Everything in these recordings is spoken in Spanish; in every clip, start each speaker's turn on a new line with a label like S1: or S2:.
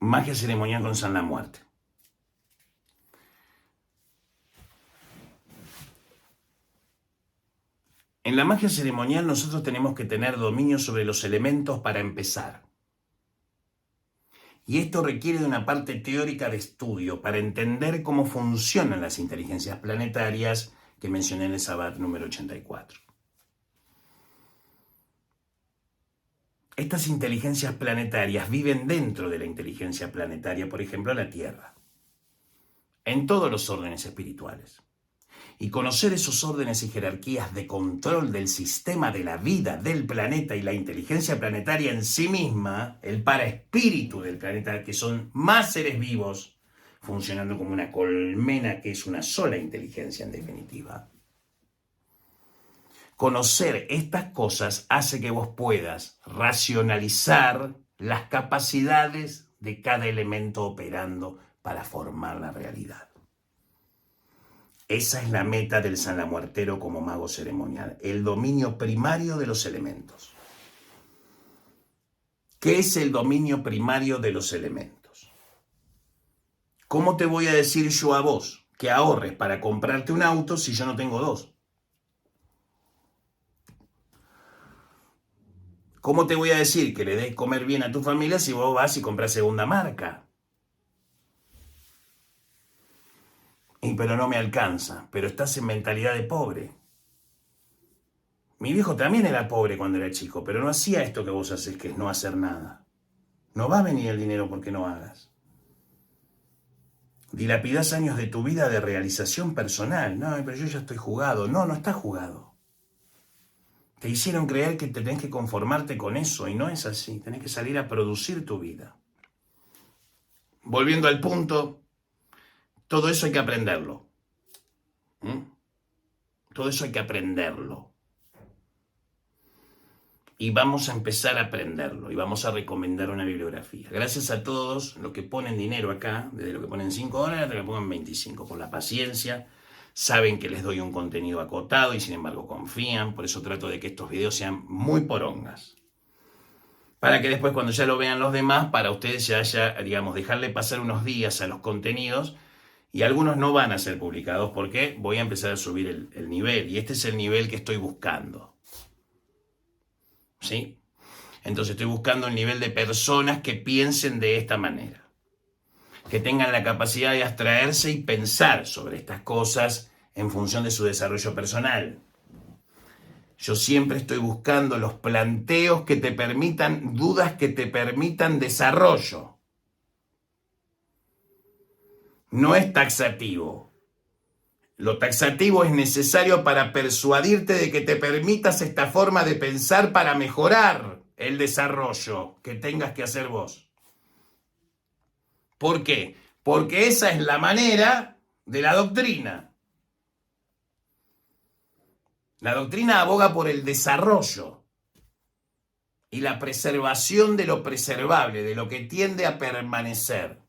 S1: Magia ceremonial con San la Muerte. En la magia ceremonial nosotros tenemos que tener dominio sobre los elementos para empezar. Y esto requiere de una parte teórica de estudio para entender cómo funcionan las inteligencias planetarias que mencioné en el Sabbat número 84. Estas inteligencias planetarias viven dentro de la inteligencia planetaria, por ejemplo, la Tierra, en todos los órdenes espirituales. Y conocer esos órdenes y jerarquías de control del sistema de la vida del planeta y la inteligencia planetaria en sí misma, el paraespíritu del planeta, que son más seres vivos, funcionando como una colmena que es una sola inteligencia en definitiva. Conocer estas cosas hace que vos puedas racionalizar las capacidades de cada elemento operando para formar la realidad. Esa es la meta del San la Muertero como mago ceremonial, el dominio primario de los elementos. ¿Qué es el dominio primario de los elementos? ¿Cómo te voy a decir yo a vos que ahorres para comprarte un auto si yo no tengo dos? ¿Cómo te voy a decir que le des comer bien a tu familia si vos vas y compras segunda marca? Pero no me alcanza, pero estás en mentalidad de pobre. Mi viejo también era pobre cuando era chico, pero no hacía esto que vos haces, que es no hacer nada. No va a venir el dinero porque no hagas. Dilapidás años de tu vida de realización personal. No, pero yo ya estoy jugado. No, no estás jugado. Te hicieron creer que te tenés que conformarte con eso y no es así. Tenés que salir a producir tu vida. Volviendo al punto, todo eso hay que aprenderlo. Todo eso hay que aprenderlo. Y vamos a empezar a aprenderlo y vamos a recomendar una bibliografía. Gracias a todos los que ponen dinero acá, desde lo que ponen $5 hasta lo que pongan 25, por la paciencia. Saben que les doy un contenido acotado y sin embargo confían, por eso trato de que estos videos sean muy porongas. Para que después cuando ya lo vean los demás, para ustedes ya haya, digamos, dejarle pasar unos días a los contenidos y algunos no van a ser publicados porque voy a empezar a subir el nivel y este es el nivel que estoy buscando. ¿Sí? Entonces estoy buscando el nivel de personas que piensen de esta manera, que tengan la capacidad de abstraerse y pensar sobre estas cosas en función de su desarrollo personal. Yo siempre estoy buscando los planteos que te permitan, dudas que te permitan desarrollo. No es taxativo. Lo taxativo es necesario para persuadirte de que te permitas esta forma de pensar para mejorar el desarrollo que tengas que hacer vos. ¿Por qué? Porque esa es la manera de la doctrina. La doctrina aboga por el desarrollo y la preservación de lo preservable, de lo que tiende a permanecer.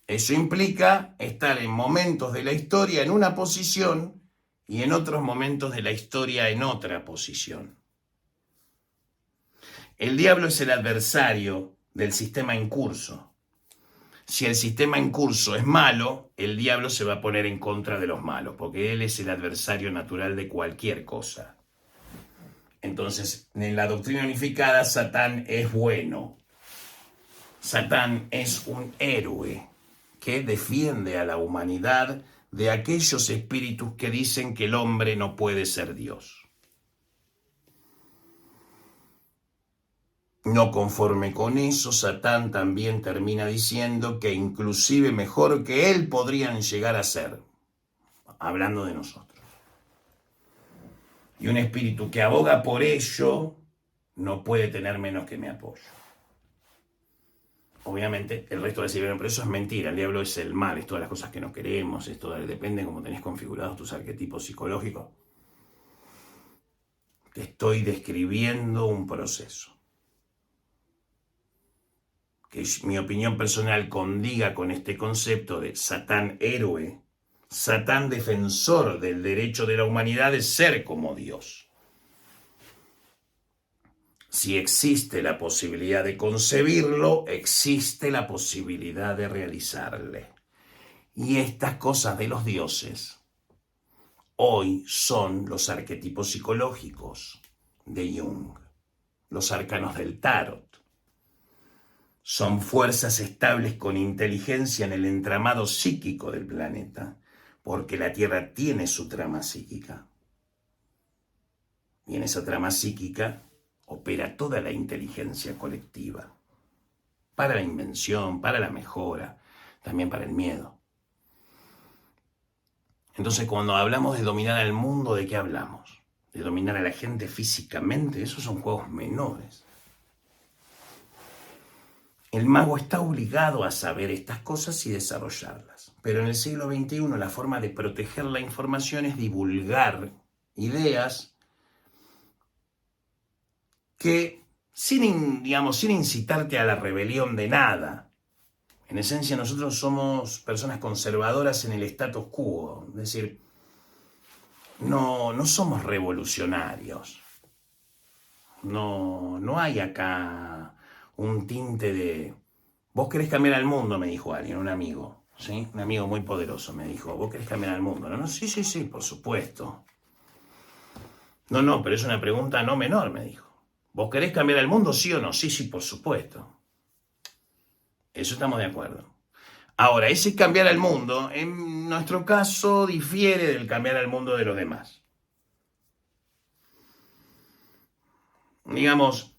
S1: Eso implica estar en momentos de la historia en una posición y en otros momentos de la historia en otra posición. El diablo es el adversario del sistema en curso. Si el sistema en curso es malo, el diablo se va a poner en contra de los malos, porque él es el adversario natural de cualquier cosa. Entonces, en la doctrina unificada, Satán es bueno. Satán es un héroe que defiende a la humanidad de aquellos espíritus que dicen que el hombre no puede ser Dios. No conforme con eso, Satán también termina diciendo que inclusive mejor que él podrían llegar a ser, hablando de nosotros. Y un espíritu que aboga por ello no puede tener menos que mi apoyo. Obviamente, el resto va a decir, bueno, pero eso es mentira, el diablo es el mal, es todas las cosas que no queremos, esto depende de cómo tenés configurados tus arquetipos psicológicos. Te estoy describiendo un proceso. Que mi opinión personal condiga con este concepto de Satán héroe, Satán defensor del derecho de la humanidad de ser como Dios. Si existe la posibilidad de concebirlo, existe la posibilidad de realizarle. Y estas cosas de los dioses hoy son los arquetipos psicológicos de Jung, los arcanos del tarot. Son fuerzas estables con inteligencia en el entramado psíquico del planeta, porque la Tierra tiene su trama psíquica. Y en esa trama psíquica opera toda la inteligencia colectiva, para la invención, para la mejora, también para el miedo. Entonces, cuando hablamos de dominar al mundo, ¿de qué hablamos? De dominar a la gente físicamente. Esos son juegos menores. El mago está obligado a saber estas cosas y desarrollarlas. Pero en el siglo XXI la forma de proteger la información es divulgar ideas que, sin incitarte a la rebelión de nada. En esencia, nosotros somos personas conservadoras en el status quo. Es decir, no somos revolucionarios. No hay acá un tinte de... Vos querés cambiar al mundo, me dijo alguien, un amigo. ¿Sí? Un amigo muy poderoso me dijo, vos querés cambiar al mundo. No, sí, por supuesto. No, pero es una pregunta no menor, me dijo. ¿Vos querés cambiar al mundo, sí o no? Sí, por supuesto. Eso estamos de acuerdo. Ahora, ese cambiar al mundo, en nuestro caso, difiere del cambiar al mundo de los demás. Digamos,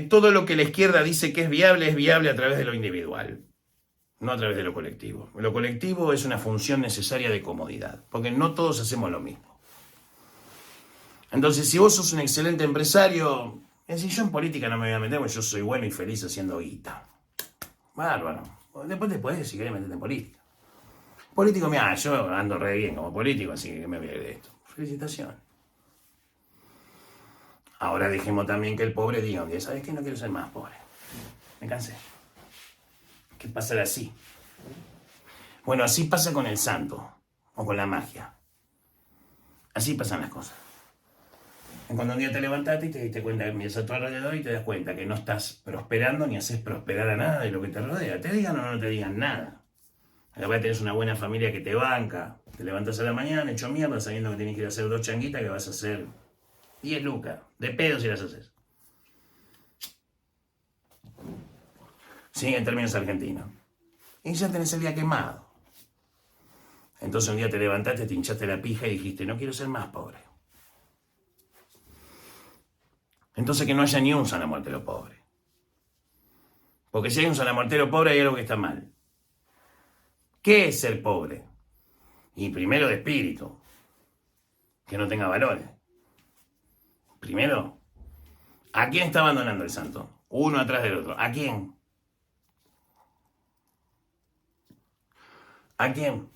S1: todo lo que la izquierda dice que es viable a través de lo individual, no a través de lo colectivo. Lo colectivo es una función necesaria de comodidad, porque no todos hacemos lo mismo. Entonces, si vos sos un excelente empresario, es decir, yo en política no me voy a meter, porque yo soy bueno y feliz haciendo guita. Bárbaro. Después te podés, si querés, meterte en política. Político, mira, yo ando re bien como político, así que me voy a ir de esto. Felicitaciones. Ahora dejemos también que el pobre diga un día, ¿sabes qué? No quiero ser más pobre. Me cansé. ¿Qué pasa así? Bueno, así pasa con el santo, o con la magia. Así pasan las cosas. Cuando un día te levantaste y te diste cuenta que miras a tu alrededor y te das cuenta que no estás prosperando ni haces prosperar a nada de lo que te rodea. Te digan o no te digan nada. Además tenés una buena familia que te banca. Te levantas a la mañana, hecho mierda, sabiendo que tenés que ir a hacer 2 changuitas que vas a hacer 10 lucas. De pedo si las haces. Sí, en términos argentinos. Y ya tenés el día quemado. Entonces un día te levantaste, te hinchaste la pija y dijiste, no quiero ser más pobre. Entonces que no haya ni un salamuertero pobre. Porque si hay un salamuertero pobre hay algo que está mal. ¿Qué es ser pobre? Y primero de espíritu. Que no tenga valores. Primero, ¿a quién está abandonando el santo? Uno atrás del otro. ¿A quién? ¿A quién?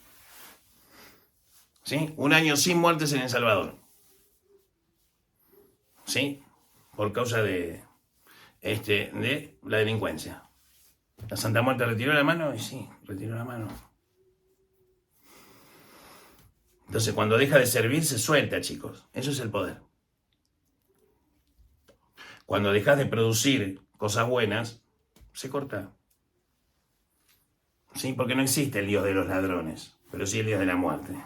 S1: ¿Sí? 1 año sin muertes en El Salvador. ¿Sí? Por causa de la delincuencia. La Santa Muerte retiró la mano y sí, retiró la mano. Entonces cuando deja de servir se suelta, chicos. Eso es el poder. Cuando dejas de producir cosas buenas, se corta. Sí, porque no existe el Dios de los ladrones, pero sí el Dios de la muerte.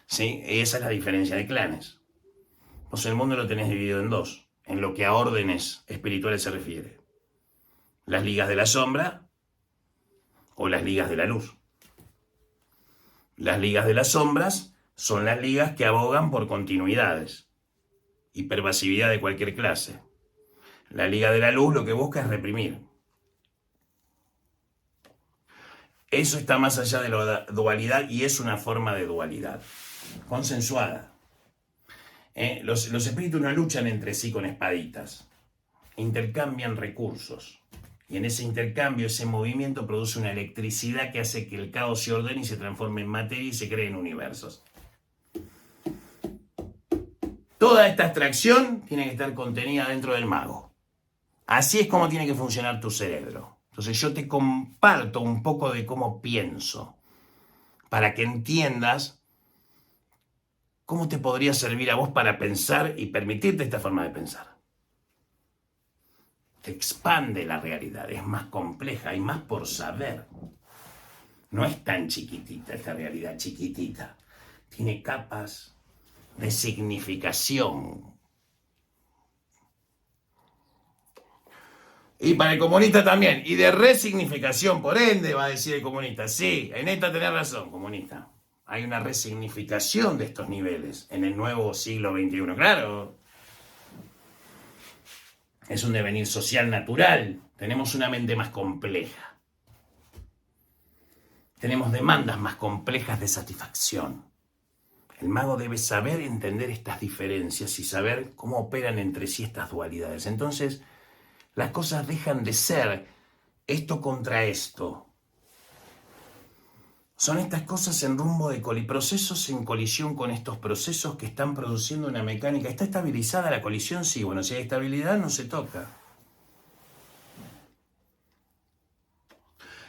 S1: Sí, esa es la diferencia de clanes. Pues el mundo lo tenés dividido en 2, en lo que a órdenes espirituales se refiere. Las ligas de la sombra o las ligas de la luz. Las ligas de las sombras son las ligas que abogan por continuidades y pervasividad de cualquier clase. La liga de la luz lo que busca es reprimir. Eso está más allá de la dualidad y es una forma de dualidad consensuada. Los espíritus no luchan entre sí con espaditas, intercambian recursos. Y en ese intercambio, ese movimiento produce una electricidad que hace que el caos se ordene y se transforme en materia y se creen universos. Toda esta abstracción tiene que estar contenida dentro del mago. Así es como tiene que funcionar tu cerebro. Entonces yo te comparto un poco de cómo pienso, para que entiendas ¿cómo te podría servir a vos para pensar y permitirte esta forma de pensar? Te expande la realidad, es más compleja, hay más por saber. No es tan chiquitita esta realidad, chiquitita. Tiene capas de significación. Y para el comunista también. Y de resignificación, por ende, va a decir el comunista. Sí, en esta tenés razón, comunista. Hay una resignificación de estos niveles en el nuevo siglo XXI. Claro. Es un devenir social natural. Tenemos una mente más compleja. Tenemos demandas más complejas de satisfacción. El mago debe saber entender estas diferencias y saber cómo operan entre sí estas dualidades. Entonces, las cosas dejan de ser esto contra esto. Son estas cosas en rumbo de procesos en colisión con estos procesos que están produciendo una mecánica. ¿Está estabilizada la colisión? Sí. Bueno, si hay estabilidad, no se toca.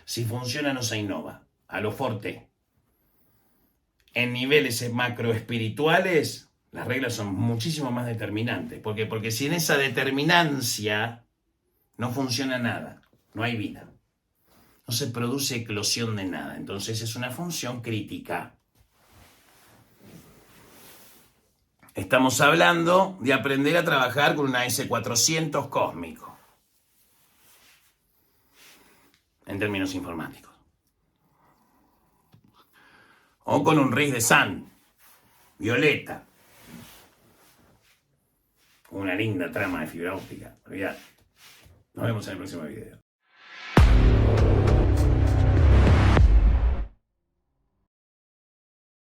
S1: Si funciona, no se innova. A lo forte. En niveles macroespirituales, las reglas son muchísimo más determinantes. ¿Por qué? Porque si en esa determinancia no funciona nada, no hay vida. No se produce eclosión de nada. Entonces es una función crítica. Estamos hablando de aprender a trabajar con una S400 cósmico. En términos informáticos. O con un RIS de SAN, violeta. Una linda trama de fibra óptica. Olvidate. Nos vemos en el próximo video.